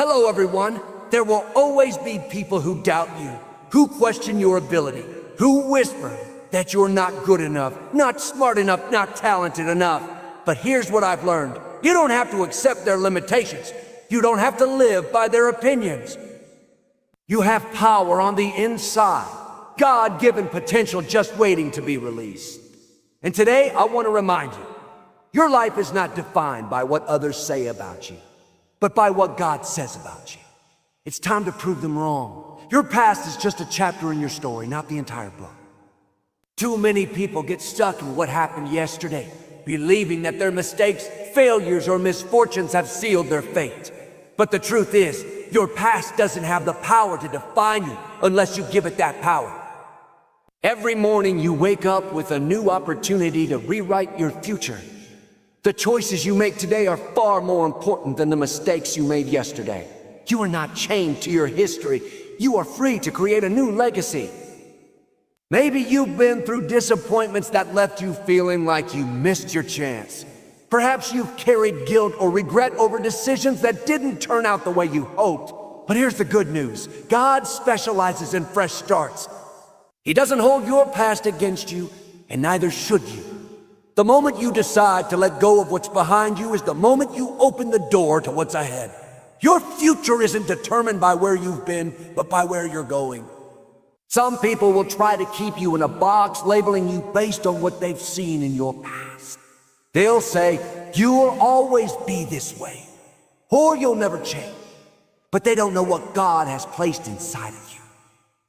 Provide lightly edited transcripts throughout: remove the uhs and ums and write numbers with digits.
Hello, everyone. There will always be people who doubt you, who question your ability, who whisper that you're not good enough, not smart enough, not talented enough. But here's what I've learned. You don't have to accept their limitations. You don't have to live by their opinions. You have power on the inside, God-given potential just waiting to be released. And today, I want to remind you, your life is not defined by what others say about you, but by what God says about you. It's time to prove them wrong. Your past is just a chapter in your story, not the entire book. Too many people get stuck in what happened yesterday, believing that their mistakes, failures, or misfortunes have sealed their fate. But the truth is, your past doesn't have the power to define you unless you give it that power. Every morning you wake up with a new opportunity to rewrite your future. The choices you make today are far more important than the mistakes you made yesterday. You are not chained to your history. You are free to create a new legacy. Maybe you've been through disappointments that left you feeling like you missed your chance. Perhaps you've carried guilt or regret over decisions that didn't turn out the way you hoped. But here's the good news. God specializes in fresh starts. He doesn't hold your past against you, and neither should you. The moment you decide to let go of what's behind you is the moment you open the door to what's ahead. Your future isn't determined by where you've been, but by where you're going. Some people will try to keep you in a box, labeling you based on what they've seen in your past. They'll say, you'll always be this way, or you'll never change. But they don't know what God has placed inside of you.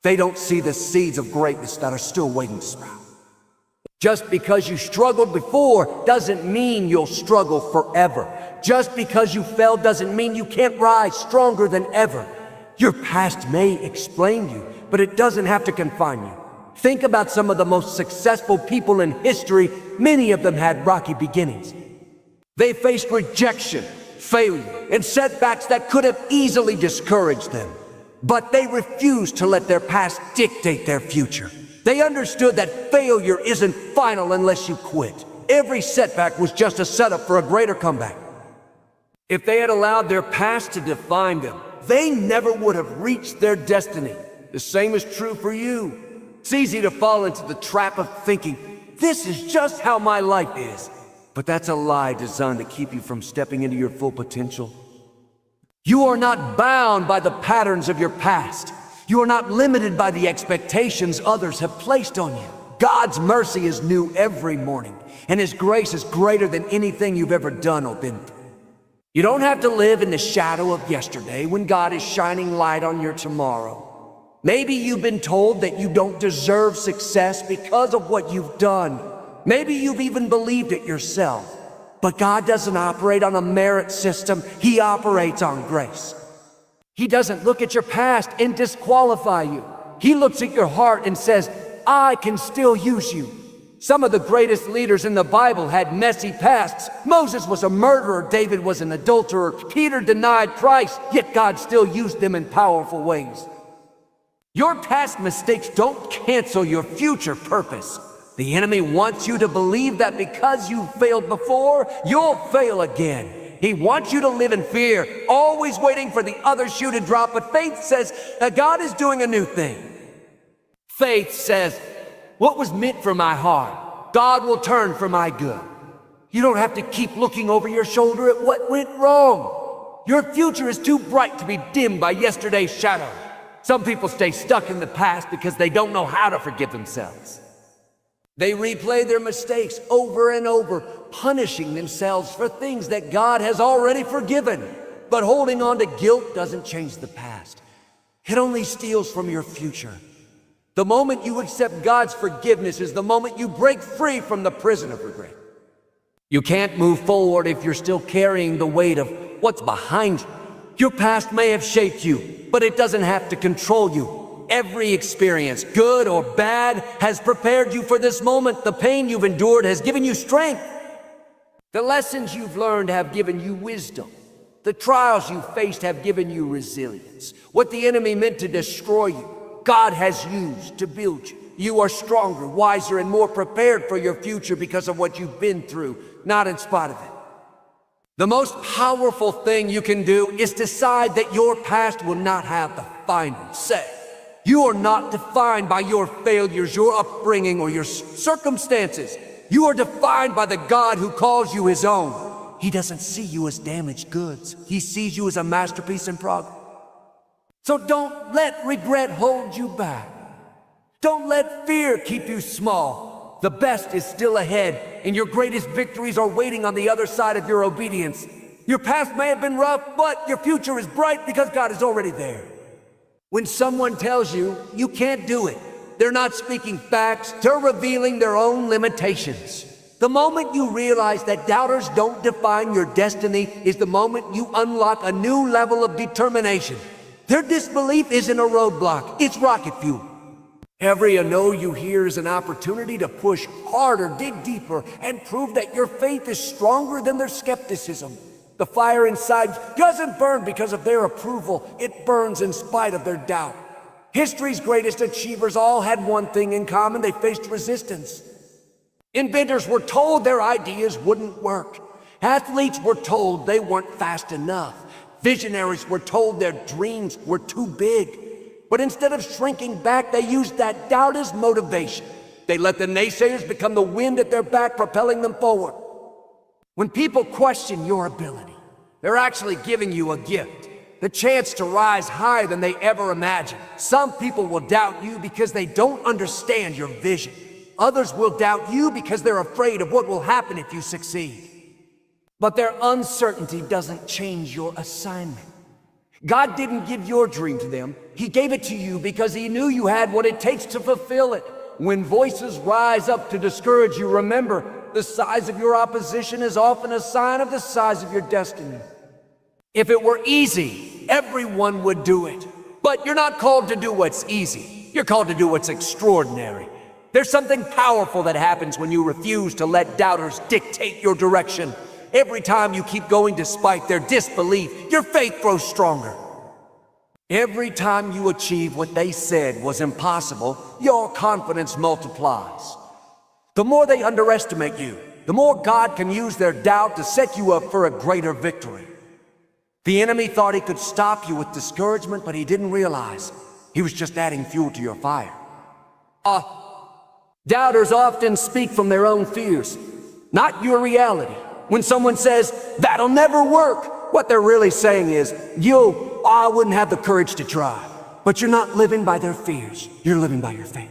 They don't see the seeds of greatness that are still waiting to sprout. Just because you struggled before doesn't mean you'll struggle forever. Just because you failed doesn't mean you can't rise stronger than ever. Your past may explain you, but it doesn't have to confine you. Think about some of the most successful people in history. Many of them had rocky beginnings. They faced rejection, failure, and setbacks that could have easily discouraged them. But they refused to let their past dictate their future. They understood that failure isn't final unless you quit. Every setback was just a setup for a greater comeback. If they had allowed their past to define them, they never would have reached their destiny. The same is true for you. It's easy to fall into the trap of thinking, this is just how my life is. But that's a lie designed to keep you from stepping into your full potential. You are not bound by the patterns of your past. You are not limited by the expectations others have placed on you. God's mercy is new every morning, and His grace is greater than anything you've ever done or been through. You don't have to live in the shadow of yesterday when God is shining light on your tomorrow. Maybe you've been told that you don't deserve success because of what you've done. Maybe you've even believed it yourself. But God doesn't operate on a merit system. He operates on grace. He doesn't look at your past and disqualify you. He looks at your heart and says, I can still use you. Some of the greatest leaders in the Bible had messy pasts. Moses was a murderer, David was an adulterer, Peter denied Christ, yet God still used them in powerful ways. Your past mistakes don't cancel your future purpose. The enemy wants you to believe that because you failed before, you'll fail again. He wants you to live in fear, always waiting for the other shoe to drop. But faith says that God is doing a new thing. Faith says, what was meant for my heart, God will turn for my good. You don't have to keep looking over your shoulder at what went wrong. Your future is too bright to be dimmed by yesterday's shadow. Some people stay stuck in the past because they don't know how to forgive themselves. They replay their mistakes over and over, punishing themselves for things that God has already forgiven. But holding on to guilt doesn't change the past. It only steals from your future. The moment you accept God's forgiveness is the moment you break free from the prison of regret. You can't move forward if you're still carrying the weight of what's behind you. Your past may have shaped you, but it doesn't have to control you. Every experience, good or bad, has prepared you for this moment. The pain you've endured has given you strength. The lessons you've learned have given you wisdom. The trials you've faced have given you resilience. What the enemy meant to destroy you, God has used to build you. You are stronger, wiser, and more prepared for your future because of what you've been through, not in spite of it. The most powerful thing you can do is decide that your past will not have the final say. You are not defined by your failures, your upbringing, or your circumstances. You are defined by the God who calls you his own. He doesn't see you as damaged goods. He sees you as a masterpiece in progress. So don't let regret hold you back. Don't let fear keep you small. The best is still ahead, and your greatest victories are waiting on the other side of your obedience. Your past may have been rough, but your future is bright because God is already there. When someone tells you you can't do it, they're not speaking facts, they're revealing their own limitations. The moment you realize that doubters don't define your destiny is the moment you unlock a new level of determination. Their disbelief isn't a roadblock, it's rocket fuel. Every no you hear is an opportunity to push harder, dig deeper, and prove that your faith is stronger than their skepticism. The fire inside doesn't burn because of their approval, it burns in spite of their doubt. History's greatest achievers all had one thing in common: they faced resistance. Inventors were told their ideas wouldn't work. Athletes were told they weren't fast enough. Visionaries were told their dreams were too big. But instead of shrinking back, they used that doubt as motivation. They let the naysayers become the wind at their back, propelling them forward. When people question your ability, they're actually giving you a gift, the chance to rise higher than they ever imagined. Some people will doubt you because they don't understand your vision. Others will doubt you because they're afraid of what will happen if you succeed. But their uncertainty doesn't change your assignment. God didn't give your dream to them. He gave it to you because he knew you had what it takes to fulfill it. When voices rise up to discourage you, remember, the size of your opposition is often a sign of the size of your destiny. If it were easy, everyone would do it. But you're not called to do what's easy. You're called to do what's extraordinary. There's something powerful that happens when you refuse to let doubters dictate your direction. Every time you keep going despite their disbelief, your faith grows stronger. Every time you achieve what they said was impossible, your confidence multiplies. The more they underestimate you, the more God can use their doubt to set you up for a greater victory. The enemy thought he could stop you with discouragement, but he didn't realize he was just adding fuel to your fire. Doubters often speak from their own fears, not your reality. When someone says, "That'll never work," what they're really saying is, I wouldn't have the courage to try. But you're not living by their fears, you're living by your faith.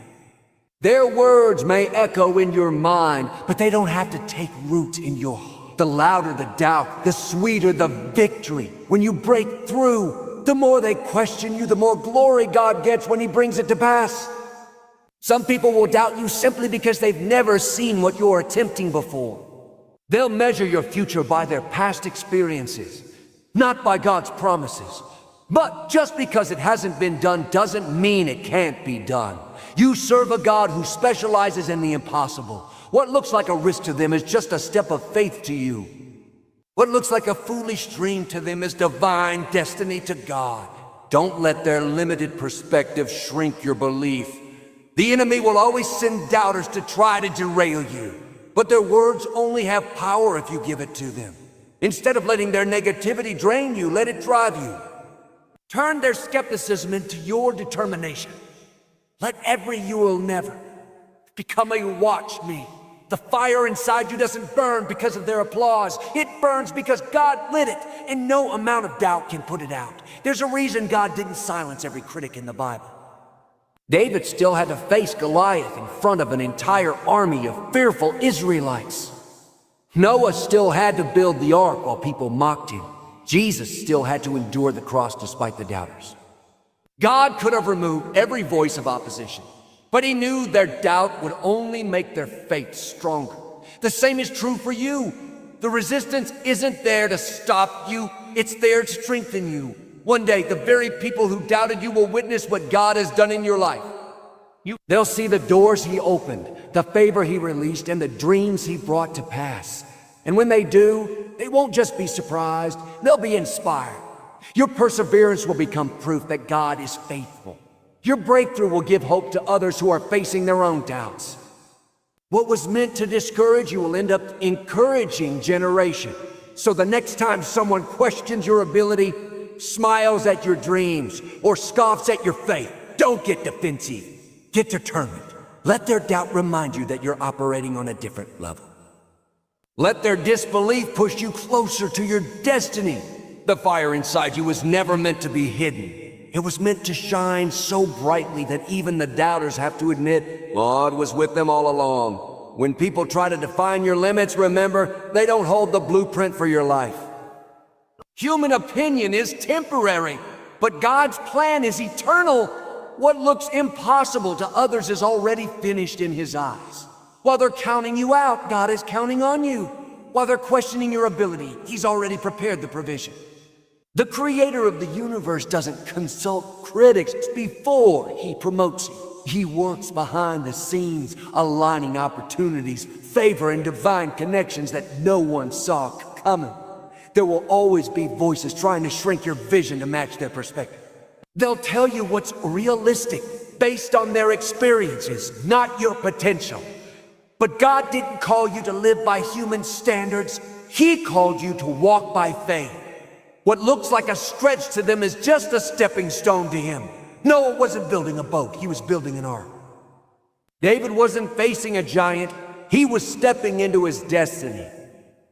Their words may echo in your mind, but they don't have to take root in your heart. The louder the doubt, the sweeter the victory. When you break through, the more they question you, the more glory God gets when he brings it to pass. Some people will doubt you simply because they've never seen what you're attempting before. They'll measure your future by their past experiences, not by God's promises. But just because it hasn't been done doesn't mean it can't be done. You serve a God who specializes in the impossible. What looks like a risk to them is just a step of faith to you. What looks like a foolish dream to them is divine destiny to God. Don't let their limited perspective shrink your belief. The enemy will always send doubters to try to derail you. But their words only have power if you give it to them. Instead of letting their negativity drain you, let it drive you. Turn their skepticism into your determination. Let every "you will never" become a "watch me." The fire inside you doesn't burn because of their applause. It burns because God lit it, and no amount of doubt can put it out. There's a reason God didn't silence every critic in the Bible. David still had to face Goliath in front of an entire army of fearful Israelites. Noah still had to build the ark while people mocked him. Jesus still had to endure the cross despite the doubters. God could have removed every voice of opposition, but he knew their doubt would only make their faith stronger. The same is true for you. The resistance isn't there to stop you, it's there to strengthen you. One day, the very people who doubted you will witness what God has done in your life. They'll see the doors he opened, the favor he released, and the dreams he brought to pass. And when they do, they won't just be surprised, they'll be inspired. Your perseverance will become proof that God is faithful. Your breakthrough will give hope to others who are facing their own doubts. What was meant to discourage you will end up encouraging generations. So the next time someone questions your ability, smiles at your dreams, or scoffs at your faith, don't get defensive. Get determined. Let their doubt remind you that you're operating on a different level. Let their disbelief push you closer to your destiny. The fire inside you was never meant to be hidden. It was meant to shine so brightly that even the doubters have to admit God was with them all along. When people try to define your limits, remember, they don't hold the blueprint for your life. Human opinion is temporary, but God's plan is eternal. What looks impossible to others is already finished in His eyes. While they're counting you out, God is counting on you. While they're questioning your ability, He's already prepared the provision. The Creator of the universe doesn't consult critics before He promotes you. He works behind the scenes, aligning opportunities, favor, and divine connections that no one saw coming. There will always be voices trying to shrink your vision to match their perspective. They'll tell you what's realistic based on their experiences, not your potential. But God didn't call you to live by human standards. He called you to walk by faith. What looks like a stretch to them is just a stepping stone to Him. Noah wasn't building a boat, he was building an ark. David wasn't facing a giant, he was stepping into his destiny.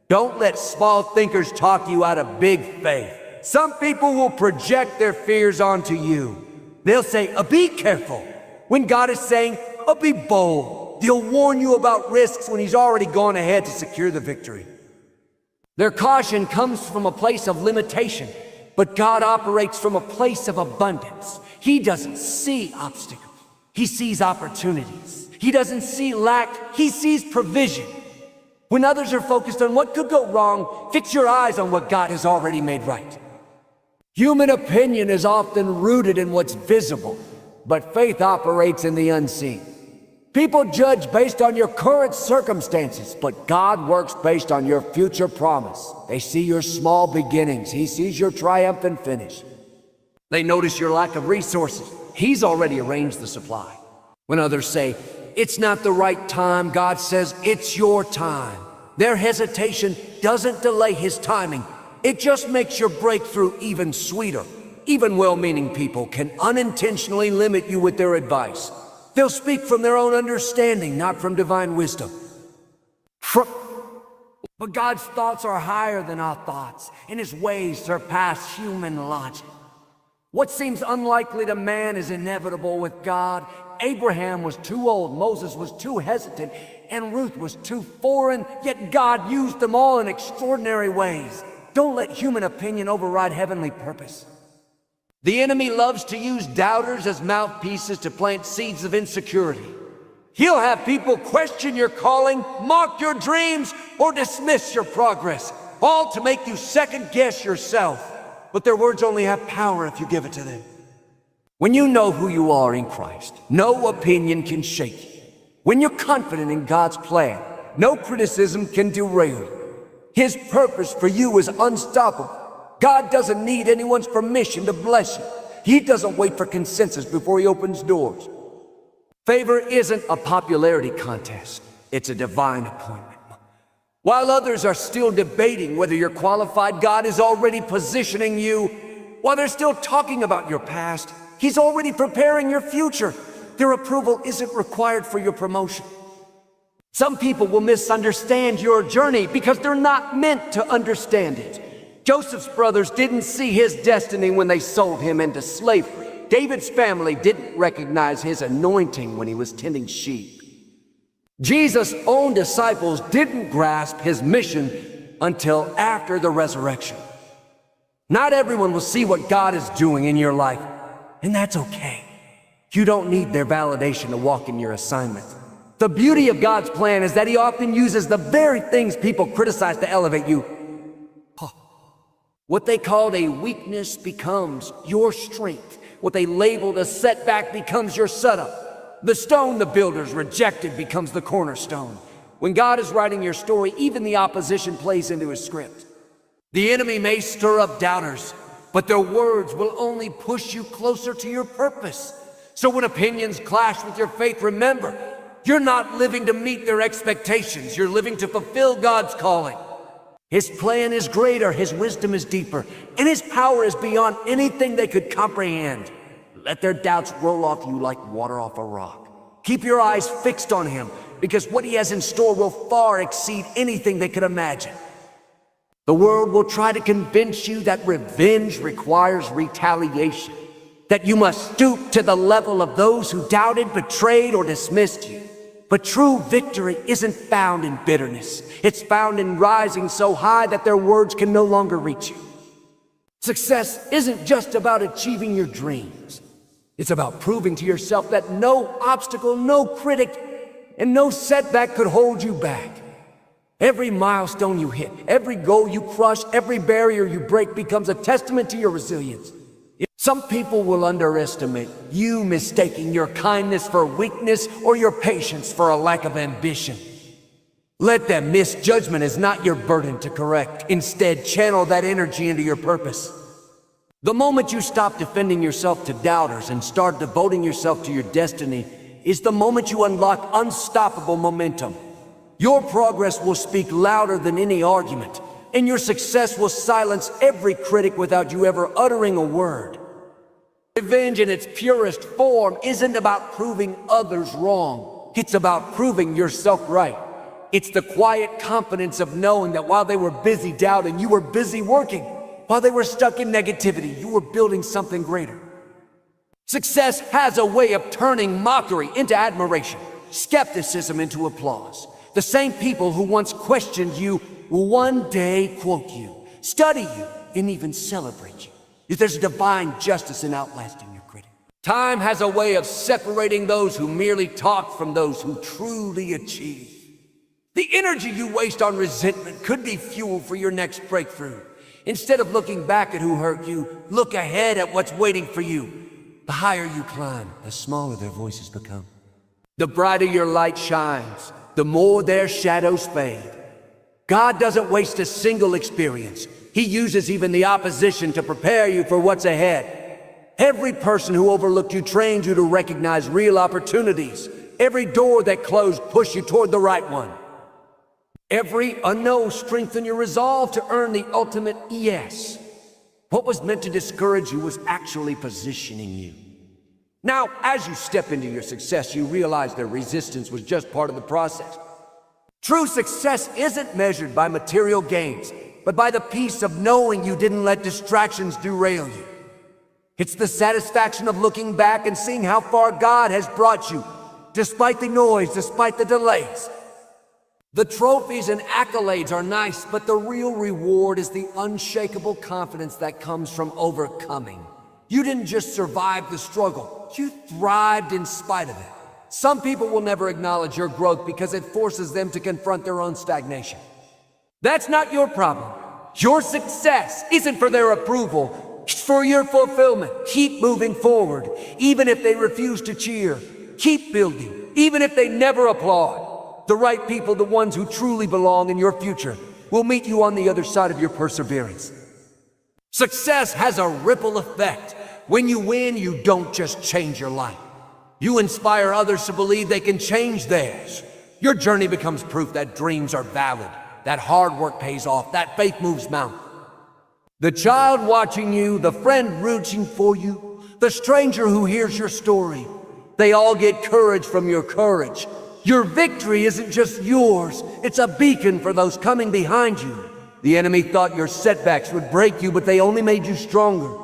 Don't let small thinkers talk you out of big faith. Some people will project their fears onto you. They'll say, be careful, when God is saying, be bold. They'll warn you about risks when He's already gone ahead to secure the victory. Their caution comes from a place of limitation, but God operates from a place of abundance. He doesn't see obstacles, He sees opportunities. He doesn't see lack, He sees provision. When others are focused on what could go wrong, fix your eyes on what God has already made right. Human opinion is often rooted in what's visible, but faith operates in the unseen. People judge based on your current circumstances, but God works based on your future promise. They see your small beginnings. He sees your triumphant finish. They notice your lack of resources. He's already arranged the supply. When others say, it's not the right time, God says, it's your time. Their hesitation doesn't delay His timing. It just makes your breakthrough even sweeter. Even well-meaning people can unintentionally limit you with their advice. They'll speak from their own understanding, not from divine wisdom. But God's thoughts are higher than our thoughts, and His ways surpass human logic. What seems unlikely to man is inevitable with God. Abraham was too old, Moses was too hesitant, and Ruth was too foreign, yet God used them all in extraordinary ways. Don't let human opinion override heavenly purpose. The enemy loves to use doubters as mouthpieces to plant seeds of insecurity. He'll have people question your calling, mock your dreams, or dismiss your progress, all to make you second-guess yourself. But their words only have power if you give it to them. When you know who you are in Christ, no opinion can shake you. When you're confident in God's plan, no criticism can derail you. His purpose for you is unstoppable. God doesn't need anyone's permission to bless you. He doesn't wait for consensus before He opens doors. Favor isn't a popularity contest. It's a divine appointment. While others are still debating whether you're qualified, God is already positioning you. While they're still talking about your past, He's already preparing your future. Their approval isn't required for your promotion. Some people will misunderstand your journey because they're not meant to understand it. Joseph's brothers didn't see his destiny when they sold him into slavery. David's family didn't recognize his anointing when he was tending sheep. Jesus' own disciples didn't grasp His mission until after the resurrection. Not everyone will see what God is doing in your life, and that's okay. You don't need their validation to walk in your assignment. The beauty of God's plan is that He often uses the very things people criticize to elevate you. What they called a weakness becomes your strength. What they labeled a setback becomes your setup. The stone the builders rejected becomes the cornerstone. When God is writing your story, even the opposition plays into His script. The enemy may stir up doubters, but their words will only push you closer to your purpose. So when opinions clash with your faith, remember, you're not living to meet their expectations. You're living to fulfill God's calling. His plan is greater, his wisdom is deeper, and his power is beyond anything they could comprehend. Let their doubts roll off you like water off a rock. Keep your eyes fixed on him, because what he has in store will far exceed anything they could imagine. The world will try to convince you that revenge requires retaliation, that you must stoop to the level of those who doubted, betrayed, or dismissed you. But true victory isn't found in bitterness. It's found in rising so high that their words can no longer reach you. Success isn't just about achieving your dreams. It's about proving to yourself that no obstacle, no critic, and no setback could hold you back. Every milestone you hit, every goal you crush, every barrier you break becomes a testament to your resilience. Some people will underestimate you, mistaking your kindness for weakness or your patience for a lack of ambition. Let them. Misjudgment is not your burden to correct. Instead, channel that energy into your purpose. The moment you stop defending yourself to doubters and start devoting yourself to your destiny is the moment you unlock unstoppable momentum. Your progress will speak louder than any argument, and your success will silence every critic without you ever uttering a word. Revenge in its purest form isn't about proving others wrong. It's about proving yourself right. It's the quiet confidence of knowing that while they were busy doubting, you were busy working. While they were stuck in negativity, you were building something greater. Success has a way of turning mockery into admiration, skepticism into applause. The same people who once questioned you will one day quote you, study you, and even celebrate you. There's a divine justice in outlasting your critic. Time has a way of separating those who merely talk from those who truly achieve. The energy you waste on resentment could be fuel for your next breakthrough. Instead of looking back at who hurt you, look ahead at what's waiting for you. The higher you climb, the smaller their voices become. The brighter your light shines, the more their shadows fade. God doesn't waste a single experience. He uses even the opposition to prepare you for what's ahead. Every person who overlooked you trained you to recognize real opportunities. Every door that closed pushed you toward the right one. Every no strengthened your resolve to earn the ultimate yes. What was meant to discourage you was actually positioning you. Now, as you step into your success, you realize their resistance was just part of the process. True success isn't measured by material gains, but by the peace of knowing you didn't let distractions derail you. It's the satisfaction of looking back and seeing how far God has brought you, despite the noise, despite the delays. The trophies and accolades are nice, but the real reward is the unshakable confidence that comes from overcoming. You didn't just survive the struggle, you thrived in spite of it. Some people will never acknowledge your growth because it forces them to confront their own stagnation. That's not your problem. Your success isn't for their approval, it's for your fulfillment. Keep moving forward, even if they refuse to cheer. Keep building, even if they never applaud. The right people, the ones who truly belong in your future, will meet you on the other side of your perseverance. Success has a ripple effect. When you win, you don't just change your life. You inspire others to believe they can change theirs. Your journey becomes proof that dreams are valid, that hard work pays off, that faith moves mountains. The child watching you, the friend rooting for you, the stranger who hears your story, they all get courage from your courage. Your victory isn't just yours, it's a beacon for those coming behind you. The enemy thought your setbacks would break you, but they only made you stronger.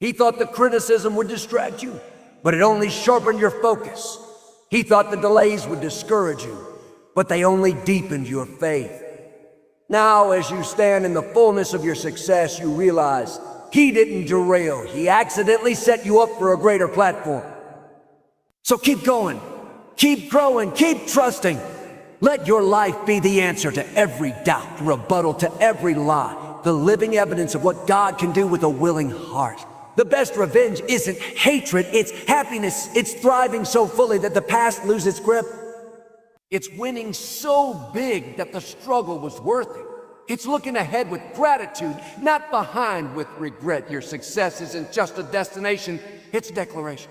He thought the criticism would distract you, but it only sharpened your focus. He thought the delays would discourage you, but they only deepened your faith. Now, as you stand in the fullness of your success, you realize he didn't derail, he accidentally set you up for a greater platform. So keep going, keep growing, keep trusting. Let your life be the answer to every doubt, rebuttal to every lie, the living evidence of what God can do with a willing heart. The best revenge isn't hatred, it's happiness. It's thriving so fully that the past loses its grip. It's winning so big that the struggle was worth it. It's looking ahead with gratitude, not behind with regret. Your success isn't just a destination, it's a declaration.